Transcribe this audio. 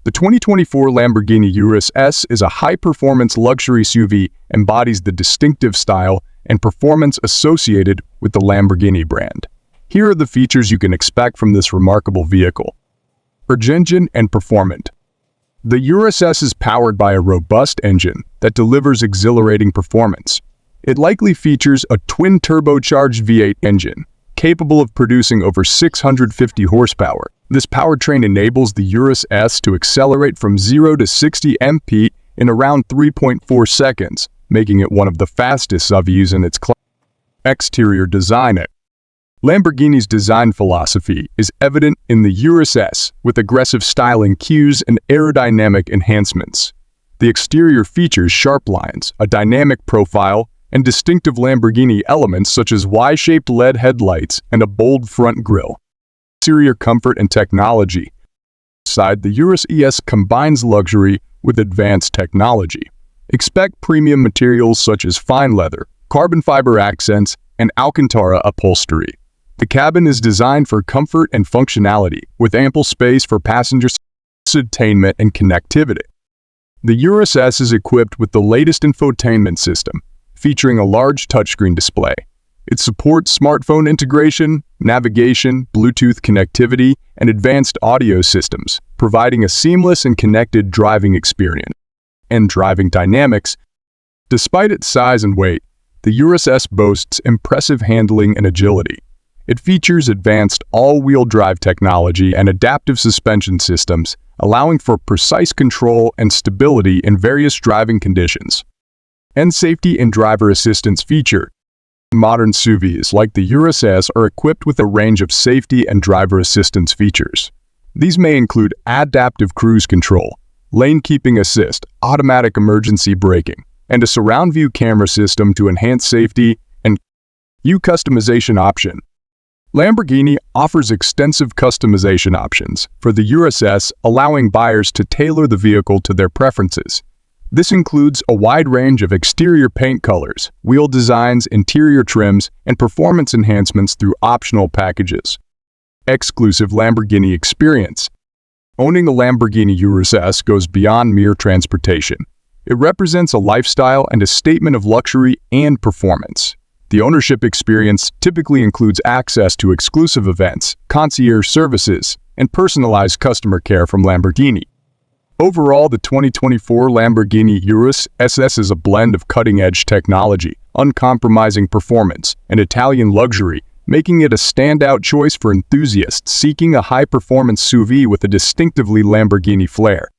The 2024 Lamborghini Urus S is a high-performance luxury SUV, embodies the distinctive style and performance associated with the Lamborghini brand. Here are the features you can expect from this remarkable vehicle. Engine and performance. The Urus S is powered by a robust engine that delivers exhilarating performance. It likely features a twin-turbocharged V8 engine, capable of producing over 650 horsepower. This powertrain enables the Urus S to accelerate from 0 to 60 mph in around 3.4 seconds, making it one of the fastest SUVs in its class. Exterior design. Lamborghini's design philosophy is evident in the Urus S, with aggressive styling cues and aerodynamic enhancements. The exterior features sharp lines, a dynamic profile, and distinctive Lamborghini elements such as Y-shaped LED headlights and a bold front grille. Interior comfort and technology. Inside, the Urus ES combines luxury with advanced technology. Expect premium materials such as fine leather, carbon fiber accents, and Alcantara upholstery. The cabin is designed for comfort and functionality, with ample space for passengers, entertainment, and connectivity. The Urus S is equipped with the latest infotainment system, featuring a large touchscreen display. It supports smartphone integration, navigation, Bluetooth connectivity, and advanced audio systems, providing a seamless and connected driving experience. And driving dynamics. Despite its size and weight, the Urus S boasts impressive handling and agility. It features advanced all-wheel drive technology and adaptive suspension systems, allowing for precise control and stability in various driving conditions. And safety and driver assistance feature. Modern SUVs like the Urus S are equipped with a range of safety and driver assistance features. These may include adaptive cruise control, lane keeping assist, automatic emergency braking, and a surround view camera system to enhance safety and customization option. Lamborghini offers extensive customization options for the Urus S, allowing buyers to tailor the vehicle to their preferences. This includes a wide range of exterior paint colors, wheel designs, interior trims, and performance enhancements through optional packages. Exclusive Lamborghini experience. Owning a Lamborghini Urus S goes beyond mere transportation. It represents a lifestyle and a statement of luxury and performance. The ownership experience typically includes access to exclusive events, concierge services, and personalized customer care from Lamborghini. Overall, the 2024 Lamborghini Urus SS is a blend of cutting-edge technology, uncompromising performance, and Italian luxury, making it a standout choice for enthusiasts seeking a high-performance SUV with a distinctively Lamborghini flair.